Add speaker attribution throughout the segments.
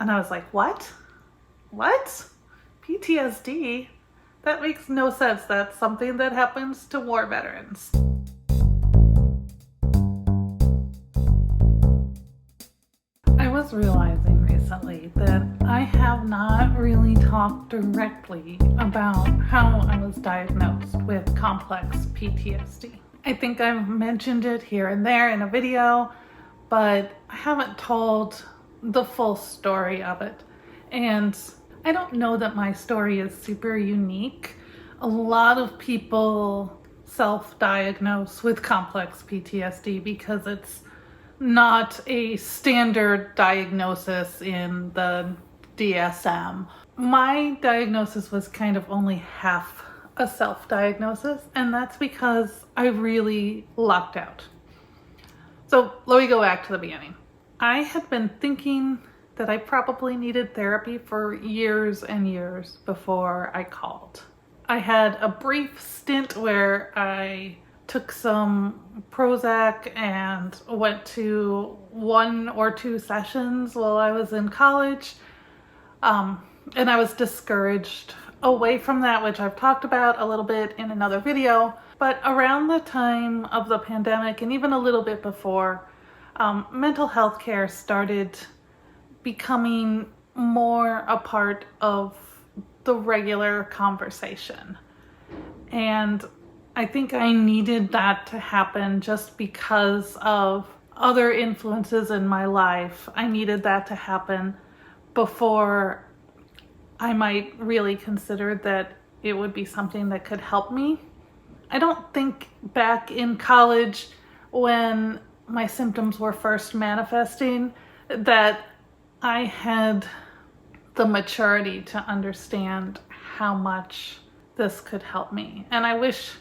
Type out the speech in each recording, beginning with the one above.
Speaker 1: And I was like, what? What? PTSD? That makes no sense. That's something that happens to war veterans. I was realizing recently that I have not really talked directly about how I was diagnosed with complex PTSD. I think I've mentioned it here and there in a video, but I haven't told the full story of it. And I don't know that my story is super unique. A lot of people self-diagnose with complex PTSD because it's not a standard diagnosis in the DSM. My diagnosis was kind of only half a self-diagnosis, and that's because I really lucked out. So let me go back to the beginning. I had been thinking that I probably needed therapy for years and years before I called. I had a brief stint where I took some Prozac and went to 1 or 2 sessions while I was in college. And I was discouraged away from that, which I've talked about a little bit in another video. But around the time of the pandemic, and even a little bit before, mental health care started becoming more a part of the regular conversation. And I think I needed that to happen just because of other influences in my life. I needed that to happen before I might really consider that it would be something that could help me. I don't think back in college when my symptoms were first manifesting that I had the maturity to understand how much this could help me. And I wish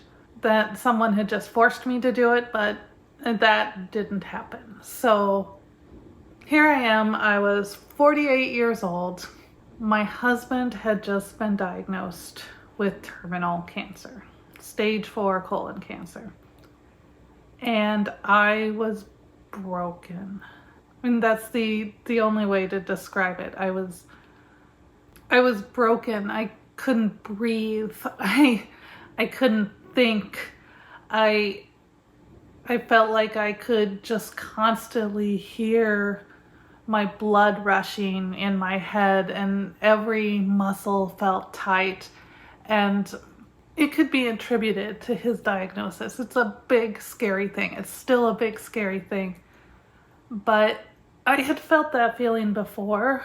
Speaker 1: that someone had just forced me to do it, but that didn't happen. So here I am. I was 48 years old. My husband had just been diagnosed with terminal cancer, stage 4 colon cancer. And I was broken. I mean, that's the only way to describe it. I was broken. I couldn't breathe. I couldn't think. I felt like I could just constantly hear my blood rushing in my head, and every muscle felt tight, and it could be attributed to his diagnosis. It's a big, scary thing. It's still a big, scary thing. But I had felt that feeling before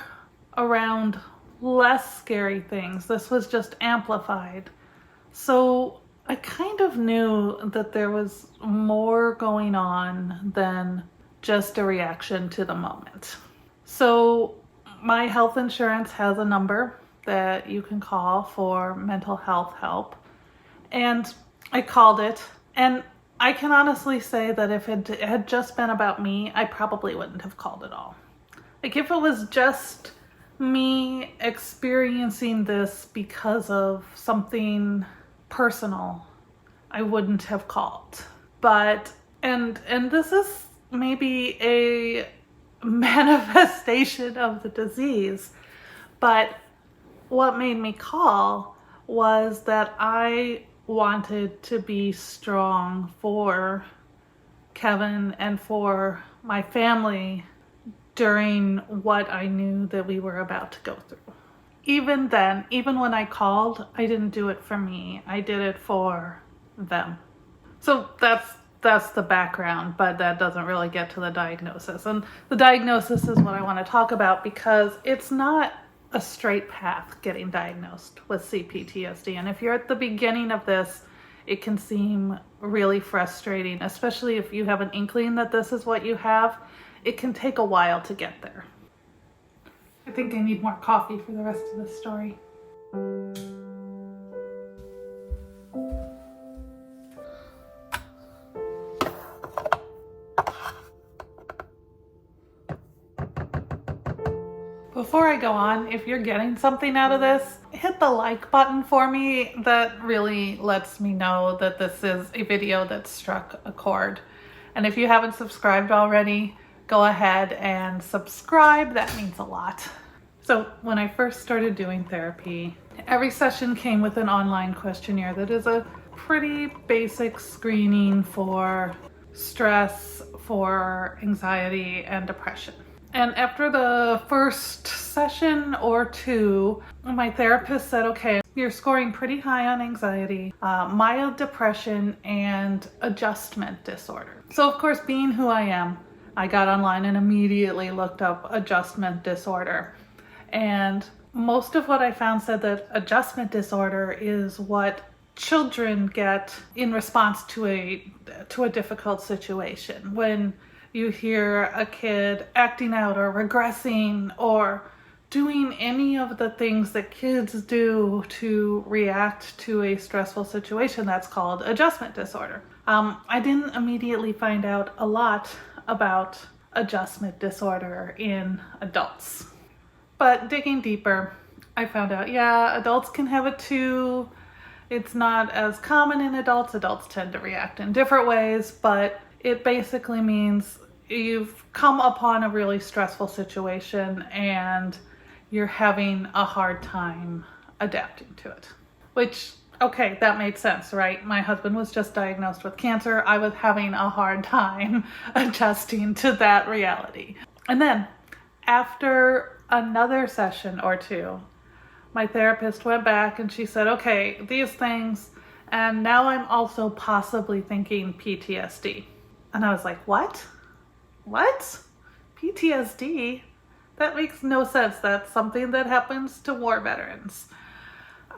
Speaker 1: around less scary things. This was just amplified. So I kind of knew that there was more going on than just a reaction to the moment. So my health insurance has a number that you can call for mental health help. And I called it, and I can honestly say that if it had just been about me, I probably wouldn't have called at all. Like, if it was just me experiencing this because of something personal, I wouldn't have called. But, and this is maybe a manifestation of the disease, but what made me call was that I wanted to be strong for Kevin and for my family during what I knew that we were about to go through. Even then, even when I called, I didn't do it for me. I did it for them. So that's the background, but that doesn't really get to the diagnosis. And the diagnosis is what I want to talk about because it's not a straight path getting diagnosed with CPTSD. And if you're at the beginning of this, it can seem really frustrating, especially if you have an inkling that this is what you have. It can take a while to get there. I think I need more coffee for the rest of the story. Before I go on, if you're getting something out of this, hit the like button for me. That really lets me know that this is a video that struck a chord. And if you haven't subscribed already, go ahead and subscribe. That means a lot. So when I first started doing therapy, every session came with an online questionnaire that is a pretty basic screening for stress, for anxiety, and depression. And after the first session or two, my therapist said, okay, you're scoring pretty high on anxiety, mild depression, and adjustment disorder. So of course, being who I am, I got online and immediately looked up adjustment disorder. And most of what I found said that adjustment disorder is what children get in response to a difficult situation. When you hear a kid acting out or regressing or doing any of the things that kids do to react to a stressful situation, that's called adjustment disorder. I didn't immediately find out a lot about adjustment disorder in adults. But digging deeper, I found out, yeah, adults can have it too. It's not as common in adults. Adults tend to react in different ways, but it basically means you've come upon a really stressful situation and you're having a hard time adapting to it. Which, okay, that made sense, right? My husband was just diagnosed with cancer. I was having a hard time adjusting to that reality. And then after another session or two, my therapist went back and she said, okay, these things, and now I'm also possibly thinking PTSD. And I was like, what? What? PTSD? That makes no sense. That's something that happens to war veterans.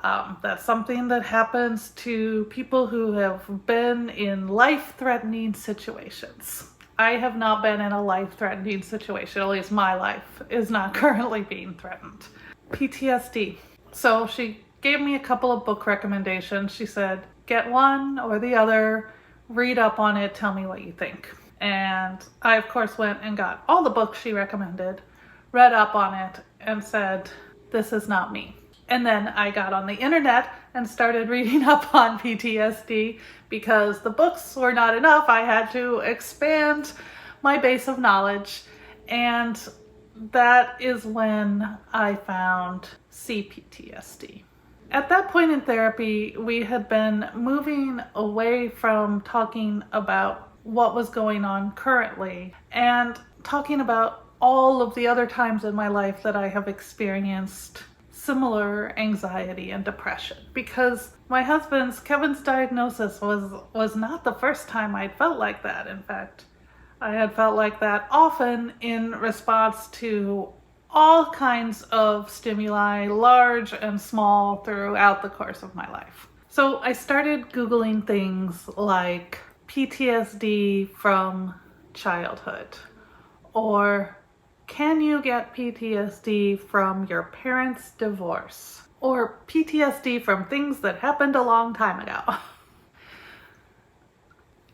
Speaker 1: That's something that happens to people who have been in life-threatening situations. I have not been in a life-threatening situation. At least my life is not currently being threatened. PTSD. So she gave me a couple of book recommendations. She said, get one or the other, read up on it, tell me what you think. And I, of course, went and got all the books she recommended, read up on it, and said, this is not me. And then I got on the internet and started reading up on PTSD because the books were not enough. I had to expand my base of knowledge. And that is when I found CPTSD. At that point in therapy, we had been moving away from talking about what was going on currently and talking about all of the other times in my life that I have experienced similar anxiety and depression. Because my husband's, Kevin's diagnosis was not the first time I'd felt like that. In fact, I had felt like that often in response to all kinds of stimuli, large and small, throughout the course of my life. So I started Googling things like PTSD from childhood, or can you get PTSD from your parents' divorce, or PTSD from things that happened a long time ago.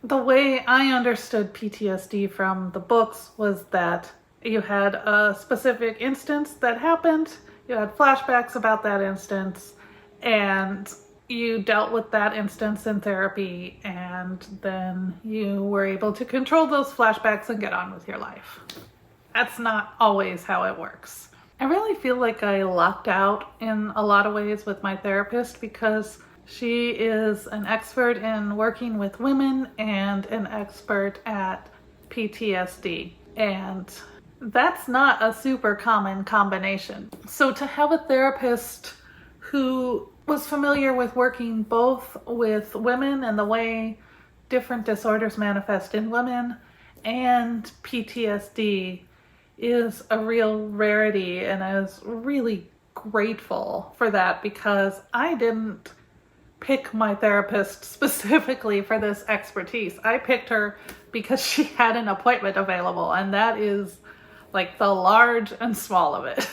Speaker 1: The way I understood PTSD from the books was that you had a specific instance that happened, you had flashbacks about that instance, and you dealt with that instance in therapy, and then you were able to control those flashbacks and get on with your life. That's not always how it works. I really feel like I lucked out in a lot of ways with my therapist because she is an expert in working with women and an expert at PTSD. And that's not a super common combination. So to have a therapist who was familiar with working both with women and the way different disorders manifest in women and PTSD is a real rarity, and I was really grateful for that because I didn't pick my therapist specifically for this expertise. I picked her because she had an appointment available, and that is like the large and small of it.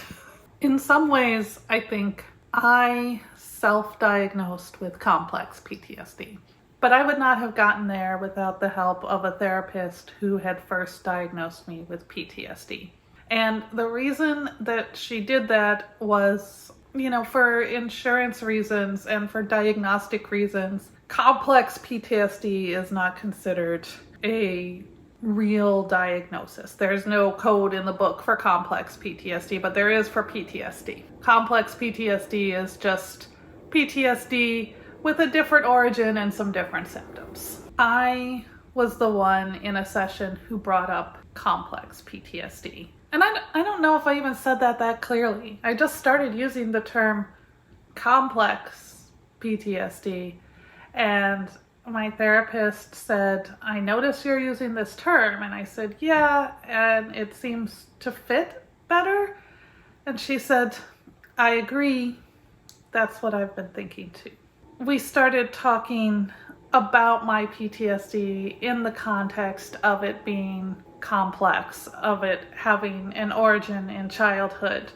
Speaker 1: In some ways, I think I self-diagnosed with complex PTSD. But I would not have gotten there without the help of a therapist who had first diagnosed me with PTSD. And the reason that she did that was, for insurance reasons and for diagnostic reasons. Complex PTSD is not considered a real diagnosis. There's no code in the book for complex PTSD, but there is for PTSD. Complex PTSD is just PTSD with a different origin and some different symptoms. I was the one in a session who brought up complex PTSD. And I don't know if I even said that clearly. I just started using the term complex PTSD, and my therapist said, "I notice you're using this term." And I said, "Yeah, and it seems to fit better." And she said, "I agree. That's what I've been thinking too." We started talking about my PTSD in the context of it being complex, of it having an origin in childhood,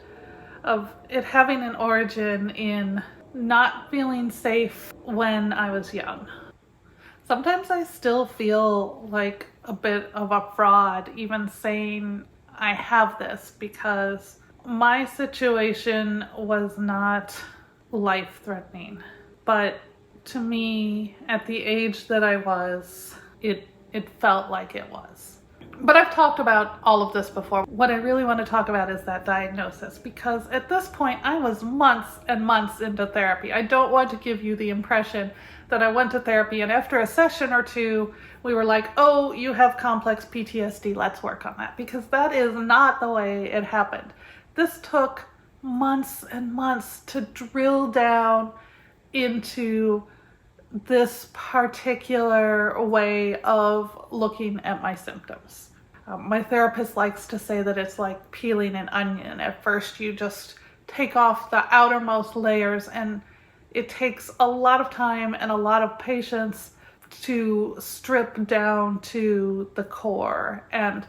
Speaker 1: of it having an origin in not feeling safe when I was young. Sometimes I still feel like a bit of a fraud even saying I have this, because my situation was not life-threatening. But to me, at the age that I was, it felt like it was. But I've talked about all of this before. What I really want to talk about is that diagnosis, because at this point I was months and months into therapy. I don't want to give you the impression that I went to therapy and after a session or two we were like, "Oh, you have complex PTSD, let's work on that," because that is not the way it happened. This took months and months to drill down into this particular way of looking at my symptoms. My therapist likes to say that it's like peeling an onion. At first you just take off the outermost layers, and it takes a lot of time and a lot of patience to strip down to the core. And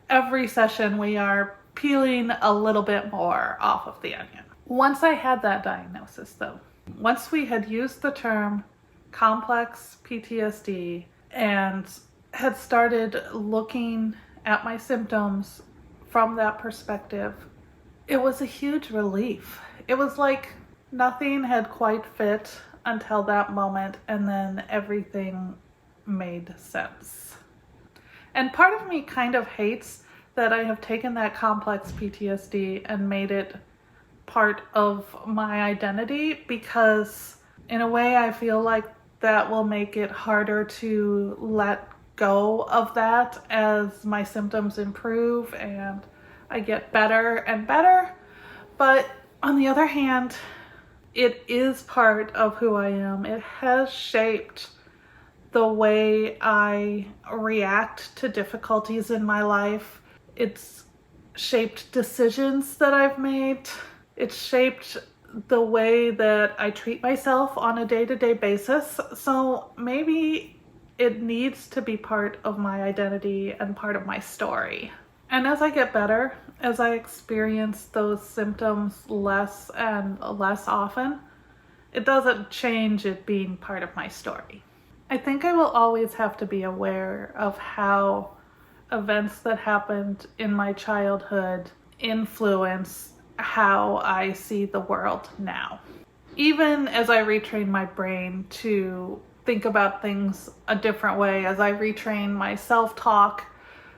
Speaker 1: every session we are peeling a little bit more off of the onion. Once I had that diagnosis though, once we had used the term complex PTSD and had started looking at my symptoms from that perspective, it was a huge relief. It was like nothing had quite fit until that moment, and then everything made sense. And part of me kind of hates that I have taken that complex PTSD and made it part of my identity, because in a way I feel like that will make it harder to let go of that as my symptoms improve and I get better and better. But on the other hand, it is part of who I am. It has shaped the way I react to difficulties in my life. It's shaped decisions that I've made. It's shaped the way that I treat myself on a day-to-day basis. So maybe it needs to be part of my identity and part of my story. And as I get better, as I experience those symptoms less and less often, it doesn't change it being part of my story. I think I will always have to be aware of how events that happened in my childhood influence how I see the world now. Even as I retrain my brain to think about things a different way, as I retrain my self-talk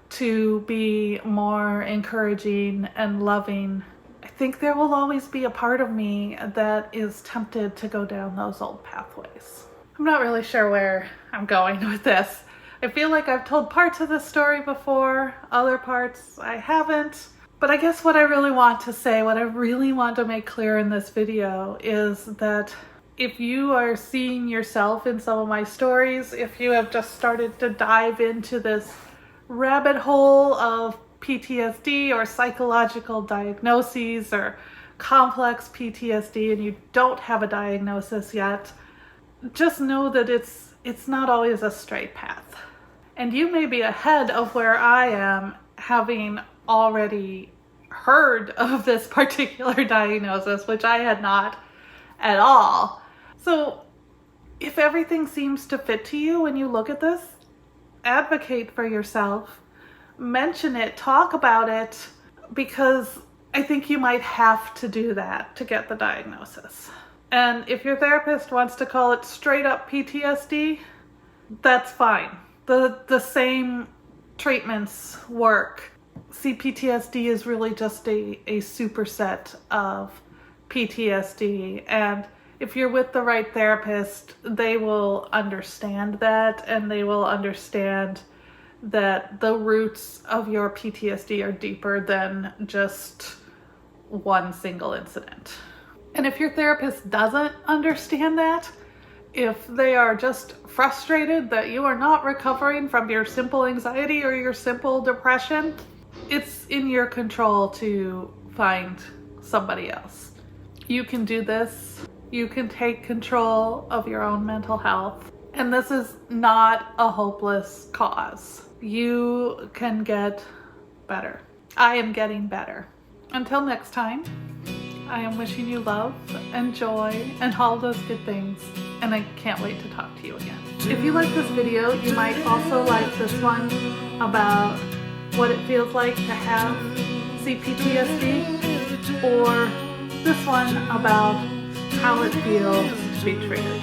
Speaker 1: to be more encouraging and loving, I think there will always be a part of me that is tempted to go down those old pathways. I'm not really sure where I'm going with this. I feel like I've told parts of this story before, other parts I haven't. But I guess what I really want to say, what I really want to make clear in this video is that if you are seeing yourself in some of my stories, if you have just started to dive into this rabbit hole of PTSD or psychological diagnoses or complex PTSD and you don't have a diagnosis yet, just know that it's not always a straight path. And you may be ahead of where I am, having already heard of this particular diagnosis, which I had not at all. So if everything seems to fit to you when you look at this, advocate for yourself, mention it, talk about it, because I think you might have to do that to get the diagnosis. And if your therapist wants to call it straight up PTSD, that's fine. The same treatments work. CPTSD is really just a superset of PTSD, and if you're with the right therapist, they will understand that, and they will understand that the roots of your PTSD are deeper than just one single incident. And if your therapist doesn't understand that, if they are just frustrated that you are not recovering from your simple anxiety or your simple depression, it's in your control to find somebody else. You can do this. You can take control of your own mental health. And this is not a hopeless cause. You can get better. I am getting better. Until next time, I am wishing you love and joy and all those good things. And I can't wait to talk to you again. If you like this video, you might also like this one about what it feels like to have CPTSD, or this one about how it feels to be triggered.